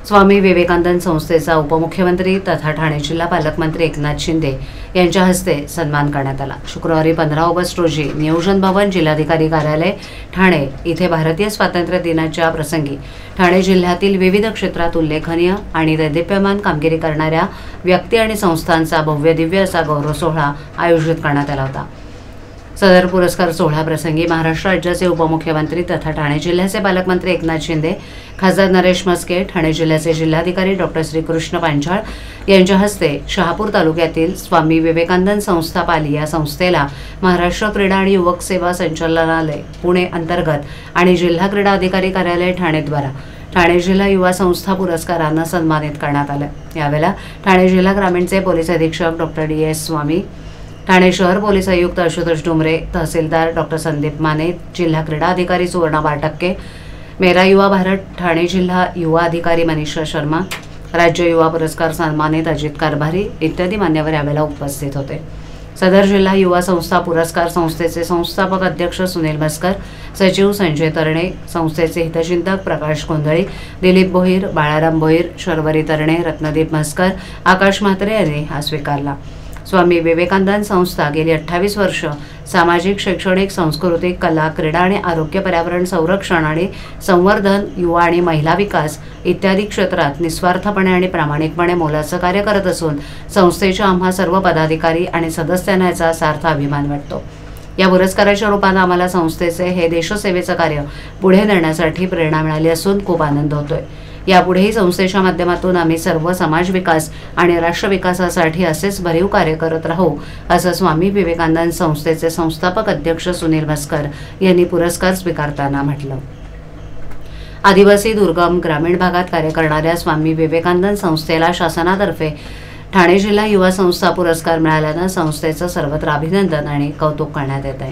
स्वामी विवेकानंद संस्थेचा उपमुख्यमंत्री तथा ठाणे जिल्हा पालकमंत्री एकनाथ शिंदे यांच्या हस्ते सन्मान करण्यात आला। शुक्रवारी 15 ऑगस्ट रोजी नियोजन भवन जिल्हाधिकारी कार्यालय ठाणे इथे भारतीय स्वातंत्र्य दिनाच्या प्रसंगी ठाणे जिल्ह्यातील विविध क्षेत्रात उल्लेखनीय आणि दैदिप्यमान कामगिरी करणाऱ्या व्यक्ती आणि संस्थांचा भव्य दिव्य असा गौरव सोहळा आयोजित करण्यात आला होता। सदर पुरस्कार सोहळा प्रसंगी महाराष्ट्र राज्याचे उपमुख्यमंत्री तथा ठाणे जिल्ह्याचे पालकमंत्री एकनाथ शिंदे, खासदार नरेश म्हस्के, ठाणे जिल्ह्याचे जिल्हाधिकारी डॉ. श्रीकृष्ण पांचाळ यांच्या हस्ते शहापूर तालुक्यातील स्वामी विवेकानंद संस्था पाली या संस्थेला महाराष्ट्र क्रीडा आणि युवक सेवा संचालनालय पुणे अंतर्गत आणि जिल्हा क्रीडा अधिकारी कार्यालय ठाणेद्वारा ठाणे जिल्हा युवा संस्था पुरस्कारानं सन्मानित करण्यात आलं। यावेळेला ठाणे जिल्हा ग्रामीणचे पोलीस अधीक्षक डॉ. डी.एस. स्वामी, ठाणे शहर पोलीस आयुक्त आशुतोष डुमरे, तहसीलदार डॉ. संदीप माने, जिल्हा क्रीडा अधिकारी सुवर्णा बारटक्के, मेरा युवा भारत ठाणे जिल्हा युवा अधिकारी मनीषा शर्मा, राज्य युवा पुरस्कार सन्मानित अजित कारभारी इत्यादी मान्यवर यावेळेला उपस्थित होते। सदर जिल्हा युवा संस्था पुरस्कार संस्थेचे संस्थापक अध्यक्ष सुनील भास्कर, सचिव संजय तरणे, संस्थेचे हितचिंतक प्रकाश गोंधळी, दिलीप भोईर, बाळाराम भोईर, शर्वरी तरणे, रत्नदीप म्हस्कर, आकाश म्हात्रे यांनी हा स्वीकारला। स्वामी विवेकानंद संस्था गेली 28 वर्ष सामाजिक, शैक्षणिक, सांस्कृतिक, कला, क्रीडा आणि आरोग्य, पर्यावरण संरक्षण आणि संवर्धन, युवा आणि महिला विकास इत्यादी क्षेत्रात निस्वार्थपणे आणि प्रामाणिकपणे मोलाचं कार्य करत असून संस्थेच्या आम्हा सर्व पदाधिकारी आणि सदस्यांना याचा सार्थ अभिमान वाटतो। या पुरस्काराच्या रूपाने आम्हाला संस्थेचे हे देशसेवेचं कार्य पुढे नेण्यासाठी प्रेरणा मिळाली असून खूप आनंद होतोय। यापुढेही संस्थेच्या माध्यमातून आम्ही सर्व समाज विकास आणि राष्ट्र विकासासाठी असेच भरीव कार्य करत राहू, असं स्वामी विवेकानंद संस्थेचे संस्थापक अध्यक्ष सुनील भास्कर यांनी पुरस्कार स्वीकारताना म्हटलं। आदिवासी, दुर्गम, ग्रामीण भागात कार्य करणाऱ्या स्वामी विवेकानंद संस्थेला शासनातर्फे ठाणे जिल्हा युवा संस्था पुरस्कार मिळाल्यानं संस्थेचं सर्वत्र अभिनंदन आणि कौतुक करण्यात येत आहे।